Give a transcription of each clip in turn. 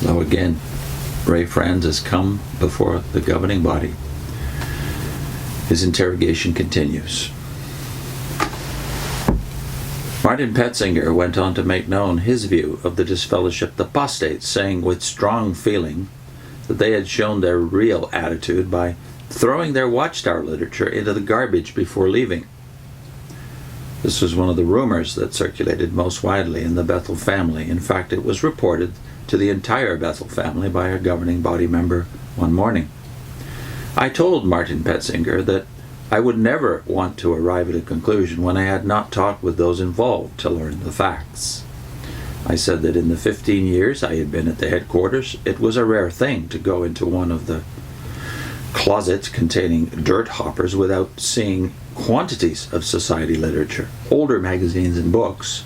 Now again, Ray Franz has come before the governing body. His interrogation continues. Martin Petzinger went on to make known his view of the disfellowshipped apostates, saying with strong feeling that they had shown their real attitude by throwing their Watchtower literature into the garbage before leaving. This was one of the rumors that circulated most widely in the Bethel family. In fact, it was reported to the entire Bethel family by a governing body member one morning. I told Martin Petzinger that I would never want to arrive at a conclusion when I had not talked with those involved to learn the facts. I said that in the 15 years I had been at the headquarters, it was a rare thing to go into one of the closets containing dirt hoppers without seeing quantities of society literature, older magazines and books,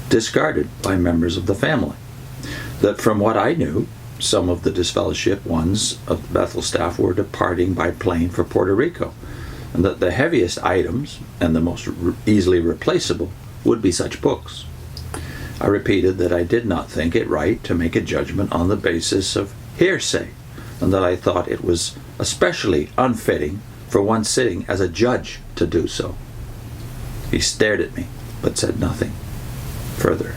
discarded by members of the family. That from what I knew, some of the disfellowshipped ones of the Bethel staff were departing by plane for Puerto Rico, and that the heaviest items and the most easily replaceable would be such books. I repeated that I did not think it right to make a judgment on the basis of hearsay, and that I thought it was especially unfitting for one sitting as a judge to do so. He stared at me, but said nothing further.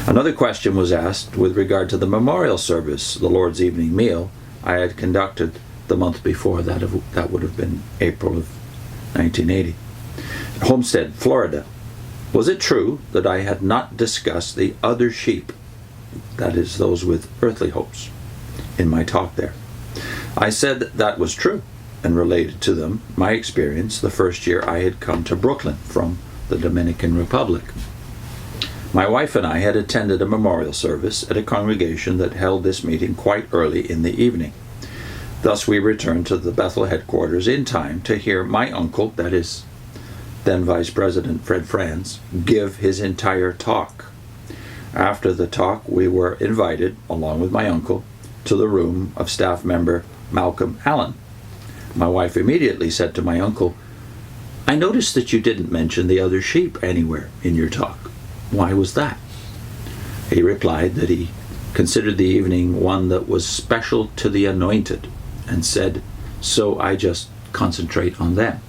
Another question was asked with regard to the memorial service, the Lord's evening meal, I had conducted the month before. That would have been April of 1980. At Homestead, Florida. Was it true that I had not discussed the other sheep, that is, those with earthly hopes, in my talk there? I said that was true, and related to them my experience the first year I had come to Brooklyn from the Dominican Republic. My wife and I had attended a memorial service at a congregation that held this meeting quite early in the evening. Thus we returned to the Bethel headquarters in time to hear my uncle, that is, then Vice President Fred Franz, give his entire talk. After the talk, we were invited, along with my uncle, to the room of staff member Malcolm Allen. My wife immediately said to my uncle, "I noticed that you didn't mention the other sheep anywhere in your talk. Why was that?" He replied that he considered the evening one that was special to the anointed, and said, "So I just concentrate on them."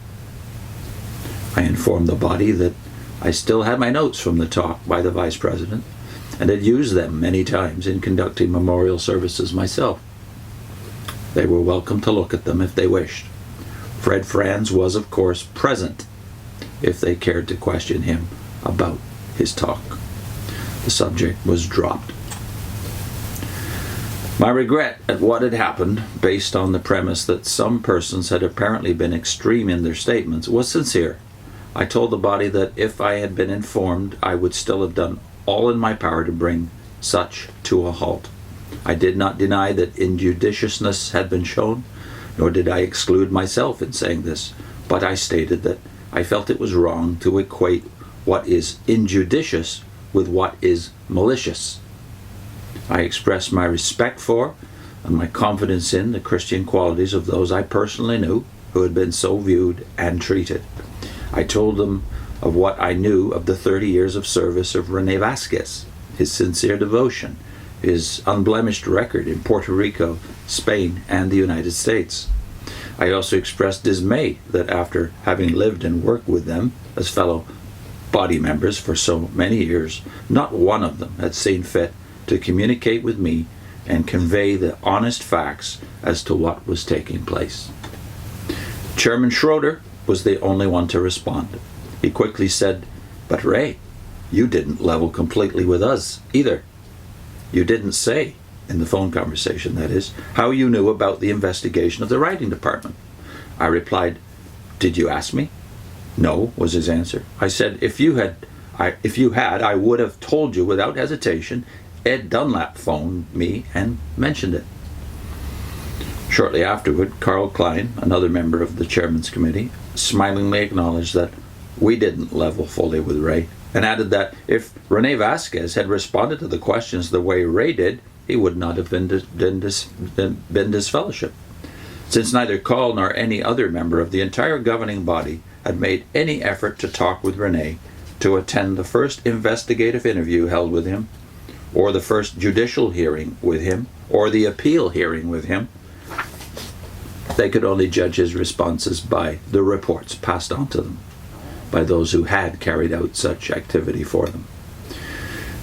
I informed the body that I still had my notes from the talk by the Vice President, and had used them many times in conducting memorial services myself. They were welcome to look at them if they wished. Fred Franz was, of course, present if they cared to question him about his talk. The subject was dropped. My regret at what had happened, based on the premise that some persons had apparently been extreme in their statements, was sincere. I told the body that if I had been informed, I would still have done all in my power to bring such to a halt. I did not deny that injudiciousness had been shown, nor did I exclude myself in saying this, but I stated that I felt it was wrong to equate what is injudicious with what is malicious. I expressed my respect for and my confidence in the Christian qualities of those I personally knew who had been so viewed and treated. I told them of what I knew of the 30 years of service of Rene Vasquez, his sincere devotion, his unblemished record in Puerto Rico, Spain, and the United States. I also expressed dismay that after having lived and worked with them as fellow body members for so many years, not one of them had seen fit to communicate with me and convey the honest facts as to what was taking place. Chairman Schroeder was the only one to respond. He quickly said, "But Ray, you didn't level completely with us either. You didn't say," in the phone conversation that is, "how you knew about the investigation of the writing department." I replied, "Did you ask me?" "No," was his answer. I said, if you had, I would have told you without hesitation. Ed Dunlap phoned me and mentioned it." Shortly afterward, Carl Klein, another member of the chairman's committee, smilingly acknowledged that we didn't level fully with Ray, and added that if Rene Vasquez had responded to the questions the way Ray did, he would not have been disfellowshipped. Since neither Carl nor any other member of the entire governing body had made any effort to talk with Rene, to attend the first investigative interview held with him, or the first judicial hearing with him, or the appeal hearing with him. They could only judge his responses by the reports passed on to them by those who had carried out such activity for them.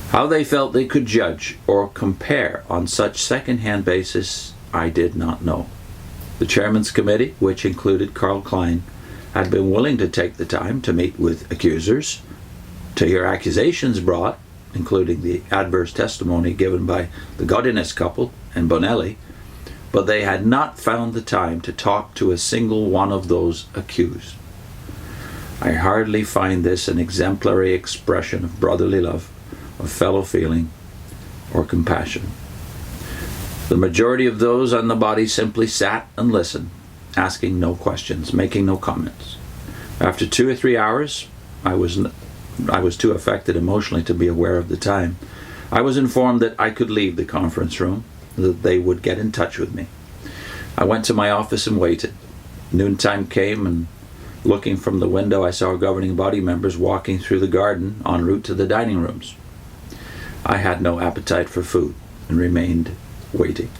How they felt they could judge or compare on such second-hand basis, I did not know. The chairman's committee, which included Carl Klein, had been willing to take the time to meet with accusers, to hear accusations brought, including the adverse testimony given by the Godinez couple and Bonelli, but they had not found the time to talk to a single one of those accused. I hardly find this an exemplary expression of brotherly love, of fellow feeling, or compassion. The majority of those on the body simply sat and listened, asking no questions, making no comments. After 2 or 3 hours, I was too affected emotionally to be aware of the time, I was informed that I could leave the conference room, that they would get in touch with me. I went to my office and waited. Noontime came, and looking from the window, I saw governing body members walking through the garden en route to the dining rooms. I had no appetite for food and remained waiting.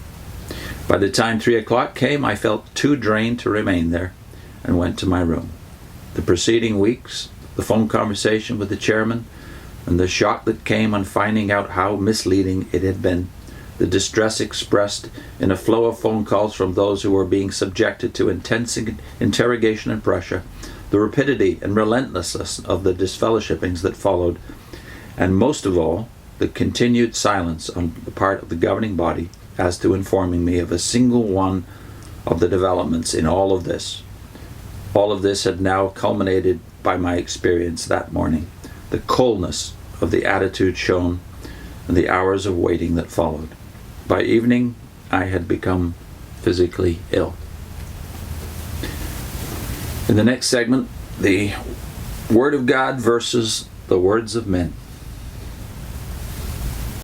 By the time 3 o'clock came, I felt too drained to remain there and went to my room. The preceding weeks, the phone conversation with the chairman, and the shock that came on finding out how misleading it had been, the distress expressed in a flow of phone calls from those who were being subjected to intense interrogation and pressure, the rapidity and relentlessness of the disfellowshippings that followed, and most of all, the continued silence on the part of the governing body as to informing me of a single one of the developments in all of this. All of this had now culminated by my experience that morning, the coldness of the attitude shown, and the hours of waiting that followed. By evening, I had become physically ill. In the next segment, the Word of God versus the words of men.